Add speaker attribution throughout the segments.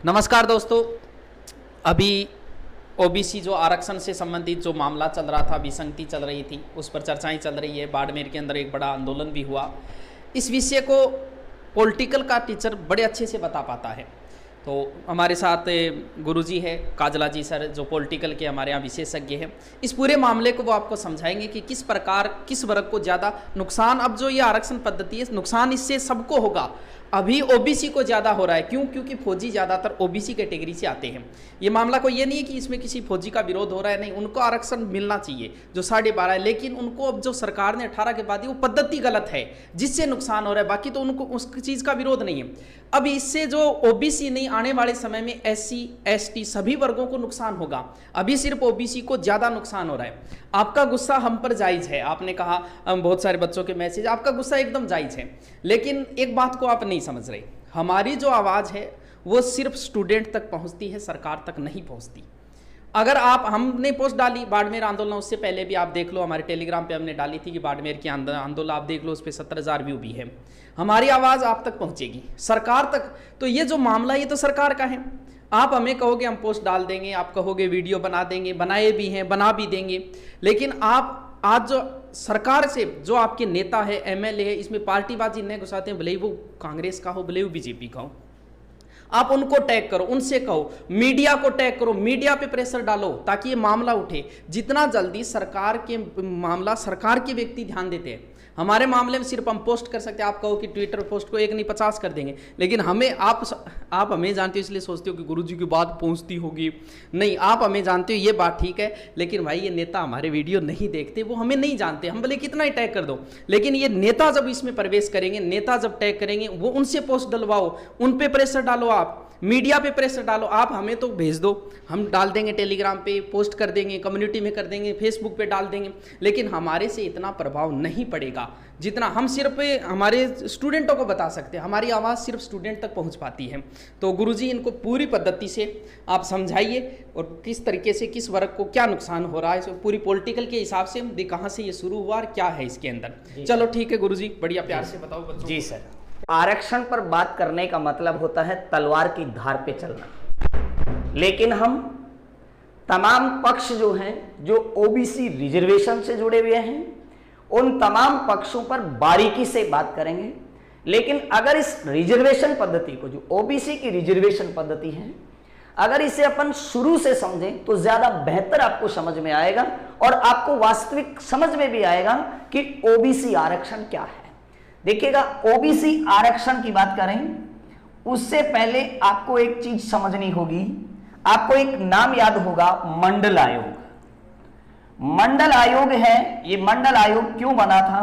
Speaker 1: नमस्कार दोस्तों। अभी ओबीसी जो आरक्षण से संबंधित जो मामला चल रहा था, विसंगति चल रही थी, उस पर चर्चाएं चल रही है। बाड़मेर के अंदर एक बड़ा आंदोलन भी हुआ। इस विषय को पॉलिटिकल का टीचर बड़े अच्छे से बता पाता है। तो हमारे साथ गुरुजी है, काजला जी सर, जो पॉलिटिकल के हमारे यहाँ विशेषज्ञ हैं। इस पूरे मामले को वो आपको समझाएंगे कि किस प्रकार किस वर्ग को ज़्यादा नुकसान, अब जो ये आरक्षण पद्धति है, नुकसान इससे सबको होगा। अभी ओबीसी को ज़्यादा हो रहा है। क्यों? क्योंकि फौजी ज़्यादातर ओबीसी कैटेगरी से आते हैं। ये मामला को ये नहीं है कि इसमें किसी फौजी का विरोध हो रहा है, नहीं, उनको आरक्षण मिलना चाहिए जो 12.5 है। लेकिन उनको अब जो सरकार ने 18 के बाद दी, वो पद्धति गलत है जिससे नुकसान हो रहा है। बाकी तो उनको उस चीज़ का विरोध नहीं है। अब इससे जो ओबीसी नहीं, आने वाले समय में एससी एसटी सभी वर्गों को नुकसान होगा। अभी सिर्फ ओबीसी को ज़्यादा नुकसान हो रहा है। आपका गुस्सा हम पर जायज़ है। आपने कहा बहुत सारे बच्चों के मैसेज, आपका गुस्सा एकदम जायज़ है। लेकिन एक बात को आप नहीं समझ रहे, हमारी जो आवाज़ है वो सिर्फ स्टूडेंट तक पहुंचती है, सरकार तक नहीं पहुंचती। अगर हमने पोस्ट डाली बाड़मेर आंदोलन, उससे पहले भी आप देख लो, हमारे टेलीग्राम पे हमने डाली थी कि बाड़मेर की आंदोलन आप देख लो, उस पर 17,000 व्यू भी है। हमारी आवाज़ आप तक पहुंचेगी, सरकार तक। तो ये जो मामला, ये तो सरकार का है। आप हमें कहोगे हम पोस्ट डाल देंगे, आप कहोगे वीडियो बना देंगे, बनाए भी हैं, बना भी देंगे। लेकिन आप आज जो सरकार से जो आपके नेता है, एमएलए है, इसमें पार्टीबाजी नहीं घुसाते हैं, भले ही वो कांग्रेस का हो, भले ही वो बीजेपी का हो। आप उनको टैग करो, उनसे कहो, मीडिया को टैग करो, मीडिया पे प्रेशर डालो ताकि ये मामला उठे। जितना जल्दी सरकार के मामला, सरकार के व्यक्ति ध्यान देते हैं। हमारे मामले में सिर्फ हम पोस्ट कर सकते हैं। आप कहो कि ट्विटर पोस्ट को 1 नहीं 50 कर देंगे, लेकिन हमें आप हमें जानते हो, इसलिए सोचते हो कि गुरुजी की बात पहुंचती होगी। नहीं, आप हमें जानते हो, ये बात ठीक है। लेकिन भाई ये नेता हमारे वीडियो नहीं देखते, वो हमें नहीं जानते। हम भले कितना ही टैग कर दो, लेकिन ये नेता जब इसमें प्रवेश करेंगे, नेता जब टैग करेंगे, वो उनसे पोस्ट डलवाओ, उन पे प्रेशर डालो, आप मीडिया पे प्रेशर डालो। आप हमें तो भेज दो, हम डाल देंगे, टेलीग्राम पे पोस्ट कर देंगे, कम्युनिटी में कर देंगे, फेसबुक पे डाल देंगे। लेकिन हमारे से इतना प्रभाव नहीं पड़ेगा जितना हम सिर्फ हमारे स्टूडेंटों को बता सकते हैं। हमारी आवाज़ सिर्फ स्टूडेंट तक पहुंच पाती है। तो गुरुजी इनको पूरी पद्धति से आप समझाइए और किस तरीके से किस वर्ग को क्या नुकसान हो रहा है, इसको पूरी पॉलिटिकल के हिसाब से कहाँ से ये शुरू हुआ और क्या है इसके अंदर। चलो ठीक है गुरुजी, बढ़िया प्यार से बताओ बच्चों।
Speaker 2: जी सर, आरक्षण पर बात करने का मतलब होता है तलवार की धार पे चलना। लेकिन हम तमाम पक्ष जो हैं, जो ओबीसी रिजर्वेशन से जुड़े हुए हैं, उन तमाम पक्षों पर बारीकी से बात करेंगे। लेकिन अगर इस रिजर्वेशन पद्धति को, जो ओबीसी की रिजर्वेशन पद्धति है, अगर इसे अपन शुरू से समझें तो ज्यादा बेहतर आपको समझ में आएगा और आपको वास्तविक समझ में भी आएगा कि ओबीसी आरक्षण क्या है। देखिएगा, ओबीसी आरक्षण की बात करें उससे पहले आपको एक चीज समझनी होगी। आपको एक नाम याद होगा, मंडल आयोग। मंडल आयोग है, ये मंडल आयोग क्यों बना था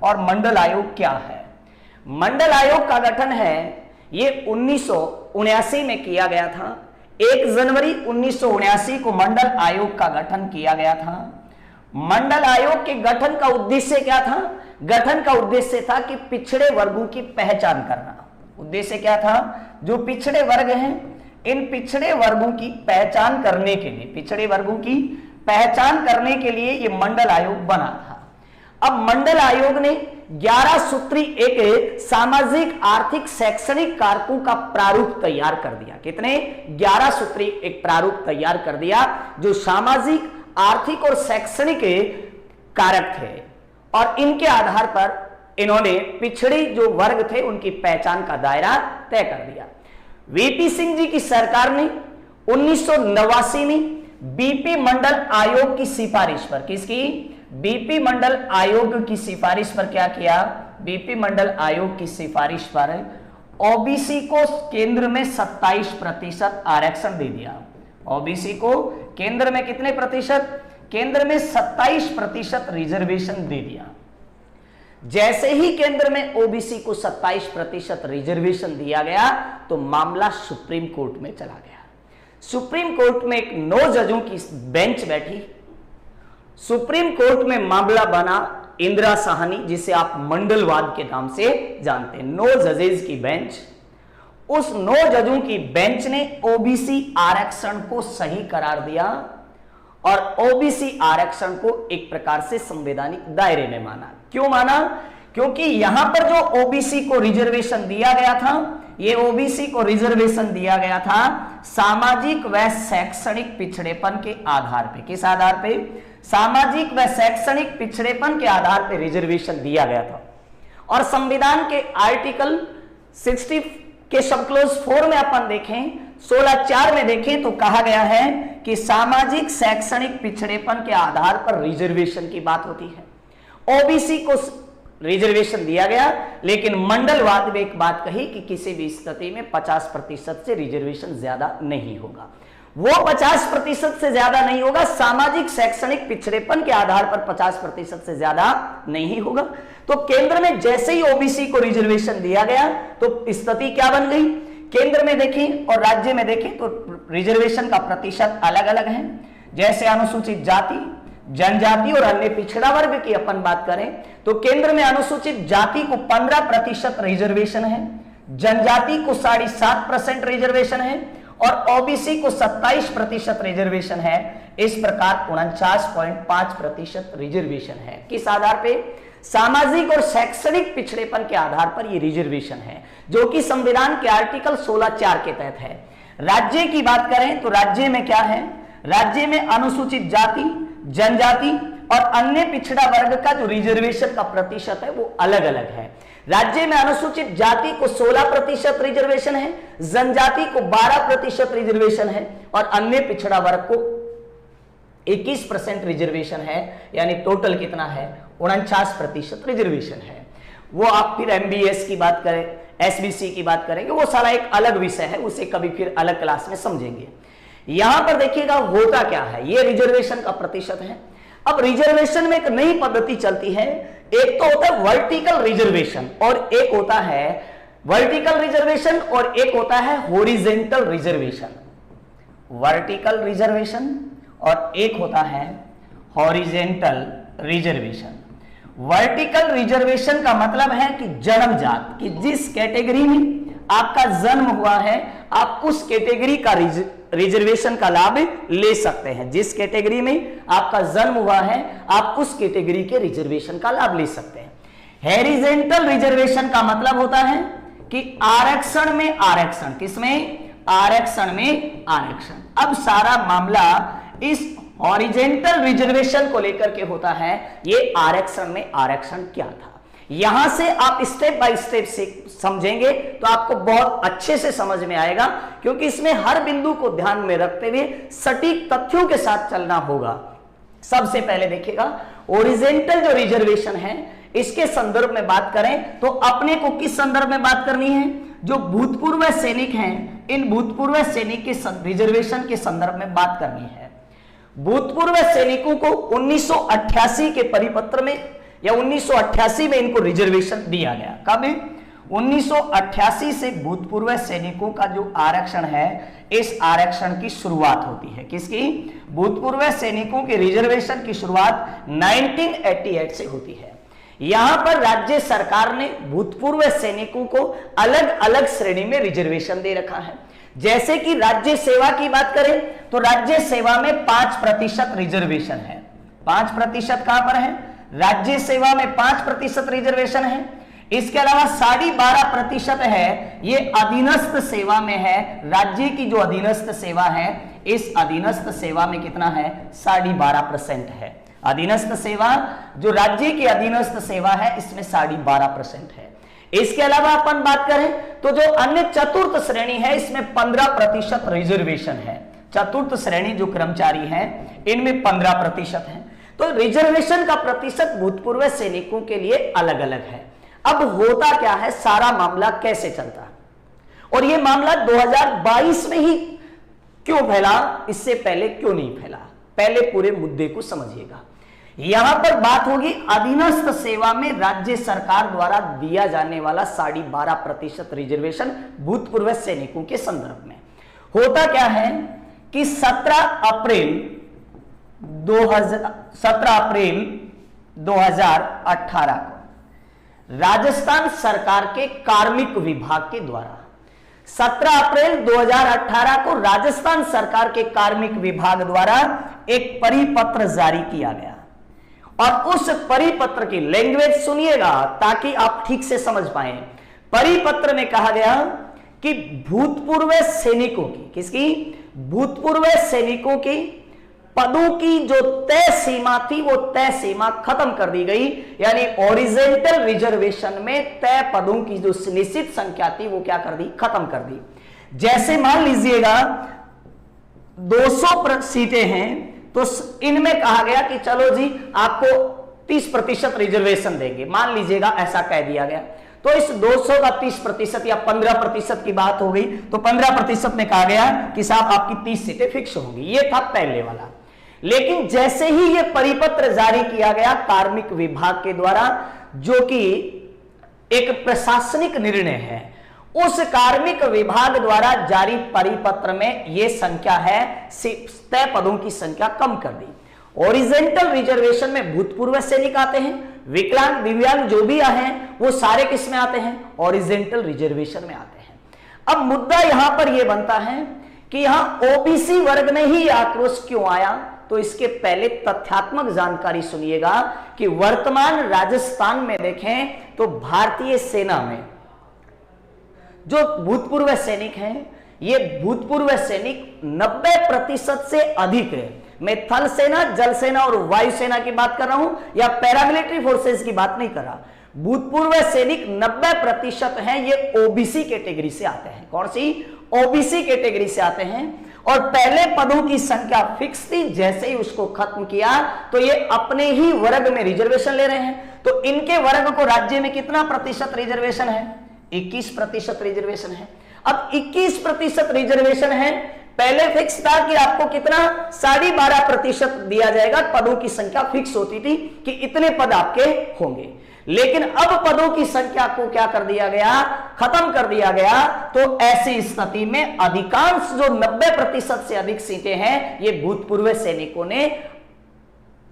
Speaker 2: और मंडल आयोग क्या है? मंडल आयोग का गठन है, ये 1979 में किया गया था। 1 जनवरी 1979 को मंडल आयोग का गठन किया गया था। मंडल आयोग के गठन का उद्देश्य क्या था? गठन का उद्देश्य था कि पिछड़े वर्गों की पहचान करना। उद्देश्य क्या था? जो पिछड़े वर्ग हैं, इन पिछड़े वर्गों की पहचान करने के लिए, पिछड़े वर्गों की पहचान करने के लिए ये मंडल आयोग बना था। अब मंडल आयोग ने 11 सूत्री एक सामाजिक आर्थिक शैक्षणिक कारकों का प्रारूप तैयार कर दिया। कितने? 11 सूत्री एक प्रारूप तैयार कर दिया, जो सामाजिक, आर्थिक और शैक्षणिक कारक थे। और इनके आधार पर इन्होंने पिछड़ी जो वर्ग थे उनकी पहचान का दायरा तय कर दिया। वीपी सिंह जी की सरकार ने 1989 में बीपी मंडल आयोग की सिफारिश पर, किसकी? बीपी मंडल आयोग की सिफारिश पर क्या किया? बीपी मंडल आयोग की सिफारिश पर ओबीसी को केंद्र में 27% आरक्षण दे दिया। ओबीसी को केंद्र में कितने प्रतिशत? केंद्र में 27% रिजर्वेशन दे दिया। जैसे ही केंद्र में ओबीसी को 27% रिजर्वेशन दिया गया तो मामला सुप्रीम कोर्ट में चला गया। सुप्रीम कोर्ट में एक 9 जजों की बेंच बैठी। सुप्रीम कोर्ट में मामला बना इंदिरा साहनी, जिसे आप मंडलवाद के नाम से जानते हैं, 9 जजेस की बेंच। उस 9 जजों की बेंच ने ओबीसी आरक्षण को सही करार दिया और ओबीसी आरक्षण को एक प्रकार से संवैधानिक दायरे में माना। क्यों माना? क्योंकि यहां पर जो ओबीसी को रिजर्वेशन दिया गया था, ये ओबीसी को रिजर्वेशन दिया गया था सामाजिक व शैक्षणिक पिछड़ेपन के आधार पे। किस आधार पे? सामाजिक व शैक्षणिक पिछड़ेपन के आधार पे रिजर्वेशन दिया गया था। और संविधान के आर्टिकल 60 के सब क्लोज 4 में अपन देखें, 16(4) में देखें तो कहा गया है कि सामाजिक शैक्षणिक पिछड़ेपन के आधार पर रिजर्वेशन की बात होती है। ओबीसी को रिजर्वेशन दिया गया, लेकिन मंडलवाद में एक बात कही कि किसी भी स्थिति में 50% से रिजर्वेशन ज्यादा नहीं होगा। वो 50% से ज्यादा नहीं होगा, सामाजिक शैक्षणिक पिछड़ेपन के आधार पर 50% से ज्यादा नहीं होगा। तो केंद्र में जैसे ही ओबीसी को रिजर्वेशन दिया गया तो स्थिति क्या बन गई? केंद्र में देखें और राज्य में देखें तो रिजर्वेशन का प्रतिशत अलग अलग है। जैसे अनुसूचित जाति, जनजाति और अन्य पिछड़ा वर्ग की अपन बात करें तो केंद्र में अनुसूचित जाति को 15% रिजर्वेशन है, जनजाति को 7.5% रिजर्वेशन है और ओबीसी को 27% रिजर्वेशन है। इस प्रकार 49.5% रिजर्वेशन है। किस आधार पे? सामाजिक और शैक्षणिक पिछड़ेपन के आधार पर यह रिजर्वेशन है, जो कि संविधान के आर्टिकल 16(4) के तहत है। राज्य की बात करें तो राज्य में क्या है? राज्य में अनुसूचित जाति, जनजाति और अन्य पिछड़ा वर्ग का जो रिजर्वेशन का प्रतिशत है वो अलग अलग है। राज्य में अनुसूचित जाति को 16% रिजर्वेशन है, जनजाति को 12% रिजर्वेशन है और अन्य पिछड़ा वर्ग को 21% रिजर्वेशन है। यानी टोटल कितना है? 49% रिजर्वेशन है। वो आप फिर एमबीएस की बात करें, एसबीसी की बात करेंगे, वो सारा एक अलग विषय है, उसे कभी फिर अलग क्लास में समझेंगे। यहां पर देखिएगा होता क्या है, ये रिजर्वेशन का प्रतिशत है। अब रिजर्वेशन में एक नई पद्धति चलती है, एक तो होता है वर्टिकल रिजर्वेशन और एक होता है वर्टिकल रिजर्वेशन और एक होता है हॉरिजॉन्टल रिजर्वेशन। वर्टिकल रिजर्वेशन और एक होता है हॉरिजॉन्टल रिजर्वेशन। वर्टिकल रिजर्वेशन का मतलब है कि जन्मजात, कि जिस कैटेगरी में आपका जन्म हुआ है आप उस कैटेगरी का रिजर्वेशन का लाभ ले सकते हैं। जिस कैटेगरी में आपका जन्म हुआ है आप उस कैटेगरी के रिजर्वेशन का लाभ ले सकते हैं। हॉरिजॉन्टल रिजर्वेशन का मतलब होता है कि आरक्षण में आरक्षण, किसमें? आरक्षण में आरक्षण। अब सारा मामला इस हॉरिजॉन्टल रिजर्वेशन को लेकर के होता है। ये आरक्षण में आरक्षण क्या था, यहां से आप स्टेप बाय स्टेप से समझेंगे तो आपको बहुत अच्छे से समझ में आएगा, क्योंकि इसमें हर बिंदु को ध्यान में रखते हुए सटीक तथ्यों के साथ चलना होगा। सबसे पहले देखिएगा हॉरिजॉन्टल जो रिजर्वेशन है इसके संदर्भ में बात करें तो अपने को किस संदर्भ में बात करनी है? जो भूतपूर्व सैनिक हैं, इन भूतपूर्व सैनिक के रिजर्वेशन के संदर्भ में बात करनी है। भूतपूर्व सैनिकों को 1988 के परिपत्र में या 1988 में इनको रिजर्वेशन दिया गया। कब? 1988 से भूतपूर्व सैनिकों का जो आरक्षण है, इस आरक्षण की शुरुआत होती है। किसकी? भूतपूर्व सैनिकों के रिजर्वेशन की शुरुआत 1988 से होती है। यहां पर राज्य सरकार ने भूतपूर्व सैनिकों को अलग अलग श्रेणी में रिजर्वेशन दे रखा है। जैसे कि राज्य सेवा की बात करें तो राज्य सेवा में 5% रिजर्वेशन है। 5% कहां पर है? राज्य सेवा में 5% रिजर्वेशन है। इसके अलावा 12.5% है, ये अधीनस्थ सेवा में है। राज्य की जो अधीनस्थ सेवा है, इस अधीनस्थ सेवा में कितना है? 12.5% है। अधीनस्थ सेवा, जो राज्य की अधीनस्थ सेवा है, इसमें 12.5% है। इसके अलावा अपन बात करें तो जो अन्य चतुर्थ श्रेणी है, इसमें 15% रिजर्वेशन है। चतुर्थ श्रेणी जो कर्मचारी हैं, इनमें 15% है। तो रिजर्वेशन का प्रतिशत भूतपूर्व सैनिकों के लिए अलग अलग है। अब होता क्या है, सारा मामला कैसे चलता है और यह मामला 2022 में ही क्यों फैला, इससे पहले क्यों नहीं फैला? पहले पूरे मुद्दे को समझिएगा। यहां पर बात होगी अधीनस्थ सेवा में राज्य सरकार द्वारा दिया जाने वाला 12.5% रिजर्वेशन भूतपूर्व सैनिकों के संदर्भ में। होता क्या है कि 17 अप्रैल 2018 को राजस्थान सरकार के कार्मिक विभाग के द्वारा 17 अप्रैल 2018 को राजस्थान सरकार के कार्मिक विभाग द्वारा एक परिपत्र जारी किया गया और उस परिपत्र की लैंग्वेज सुनिएगा ताकि आप ठीक से समझ पाए। परिपत्र में कहा गया कि भूतपूर्व सैनिकों की, किसकी? भूतपूर्व सैनिकों की पदों की जो तय सीमा थी वो तय सीमा खत्म कर दी गई, यानी ओरिजेंटल रिजर्वेशन में तय पदों की जो निश्चित संख्या थी वो क्या कर दी? खत्म कर दी। जैसे मान लीजिएगा 200 सीटें हैं तो इनमें कहा गया कि चलो जी आपको 30% रिजर्वेशन देंगे, मान लीजिएगा ऐसा कह दिया गया। तो इस 200 का 30% या 15% की बात हो गई, तो 15% में कहा गया कि साहब आपकी 30 सीटें फिक्स होंगी। ये था पहले वाला। लेकिन जैसे ही ये परिपत्र जारी किया गया कार्मिक विभाग के द्वारा, जो कि एक प्रशासनिक निर्णय है, उस कार्मिक विभाग द्वारा जारी परिपत्र में यह संख्या है तय पदों की संख्या कम कर दी। ओरिजेंटल रिजर्वेशन में भूतपूर्व सैनिक आते हैं, विकलांग दिव्यांग जो भी हैं वो सारे किस में आते हैं? ओरिजेंटल रिजर्वेशन में आते हैं। अब मुद्दा यहां पर यह बनता है कि यहां ओबीसी वर्ग में ही आक्रोश क्यों आया? तो इसके पहले तथ्यात्मक जानकारी सुनिएगा कि वर्तमान राजस्थान में देखें तो भारतीय सेना में जो भूतपूर्व सैनिक हैं, ये भूतपूर्व सैनिक 90% से अधिक है। मैं थल सेना, जल सेना और वायु सेना की बात कर रहा हूं या पैरामिलिट्री फोर्सेस की बात नहीं कर रहा। भूतपूर्व सैनिक 90% हैं, ये ओबीसी कैटेगरी से आते हैं। कौन सी? ओबीसी कैटेगरी से आते हैं। और पहले पदों की संख्या फिक्स थी, जैसे ही उसको खत्म किया तो ये अपने ही वर्ग में रिजर्वेशन ले रहे हैं। तो इनके वर्ग को राज्य में कितना प्रतिशत रिजर्वेशन है? 21% रिजर्वेशन है। अब 21% रिजर्वेशन है, पहले फिक्स था कि आपको कितना? 12.5% दिया जाएगा। पदों की संख्या फिक्स होती थी कि इतने पद आपके होंगे। लेकिन अब पदों की संख्या को क्या कर दिया गया? खत्म कर दिया गया। तो ऐसी स्थिति में अधिकांश जो 90% से अधिक सीटें हैं, ये भूतपूर्व सैनिकों ने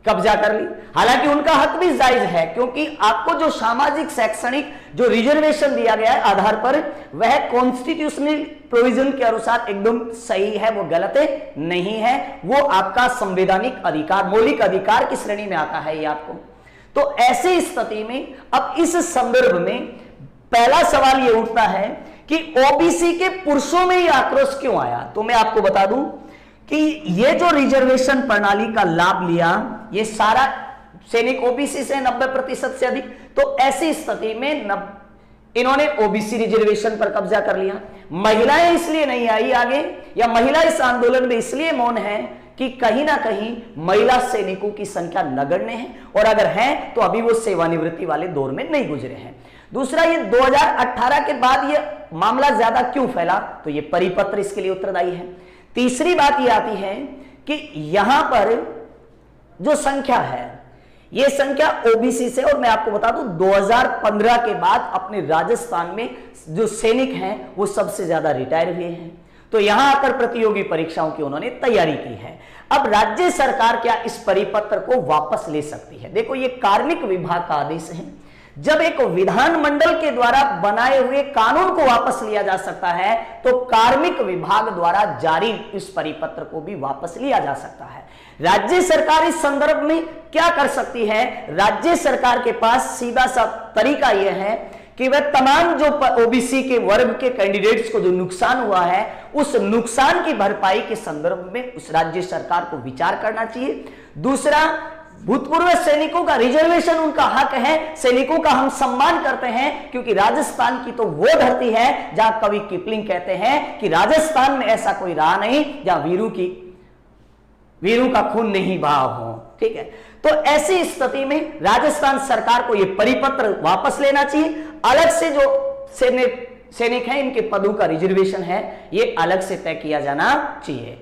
Speaker 2: कब्जा कर ली। हालांकि उनका हक भी जायज है, क्योंकि आपको जो सामाजिक शैक्षणिक जो रिजर्वेशन दिया गया है आधार पर, वह कॉन्स्टिट्यूशनल प्रोविजन के अनुसार एकदम सही है, वो गलत है नहीं है। वो आपका संवैधानिक अधिकार, मौलिक अधिकार की श्रेणी में आता है ये आपको। तो ऐसी स्थिति में अब इस संदर्भ में पहला सवाल यह उठता है कि ओबीसी के पुरुषों में यह आक्रोश क्यों आया? तो मैं आपको बता दूं कि ये जो रिजर्वेशन प्रणाली का लाभ लिया, ये सारा सैनिक ओबीसी से 90% से अधिक। तो ऐसी स्थिति में इन्होंने ओबीसी रिजर्वेशन पर कब्जा कर लिया। महिलाएं इसलिए नहीं आई आगे, या महिला इस आंदोलन में इसलिए मौन है कि कहीं ना कहीं महिला सैनिकों की संख्या नगण्य है, और अगर हैं तो अभी वो सेवानिवृत्ति वाले दौर में नहीं गुजरे हैं। दूसरा, ये 2018 के बाद ये मामला ज्यादा क्यों फैला? तो ये परिपत्र इसके लिए उत्तरदायी है। तीसरी बात ये आती है कि यहां पर जो संख्या है, ये संख्या ओबीसी से, और मैं आपको बता दूं 2015 के बाद अपने राजस्थान में जो सैनिक हैं वो सबसे ज्यादा रिटायर हुए हैं। तो यहां आकर प्रतियोगी परीक्षाओं की उन्होंने तैयारी की है। अब राज्य सरकार क्या इस परिपत्र को वापस ले सकती है? देखो, ये कार्मिक विभाग का आदेश है। जब एक विधानमंडल के द्वारा बनाए हुए कानून को वापस लिया जा सकता है, तो कार्मिक विभाग द्वारा जारी इस परिपत्र को भी वापस लिया जा सकता है। राज्य सरकार इस संदर्भ में क्या कर सकती है? राज्य सरकार के पास सीधा सा तरीका यह है कि वह तमाम जो ओबीसी के वर्ग के कैंडिडेट्स को जो नुकसान हुआ है, उस नुकसान की भरपाई के संदर्भ में उस राज्य सरकार को विचार करना चाहिए। दूसरा, भूतपूर्व सैनिकों का रिजर्वेशन उनका हक है, सैनिकों का हम सम्मान करते हैं, क्योंकि राजस्थान की तो वो धरती है जहां कवि किपलिंग कहते हैं कि राजस्थान में ऐसा कोई रहा नहीं जहां वीरों का खून नहीं बहा हो। ठीक है, तो ऐसी स्थिति में राजस्थान सरकार को यह परिपत्र वापस लेना चाहिए। अलग से जो सैनिक हैं, इनके पदों का रिजर्वेशन है, ये अलग से तय किया जाना चाहिए।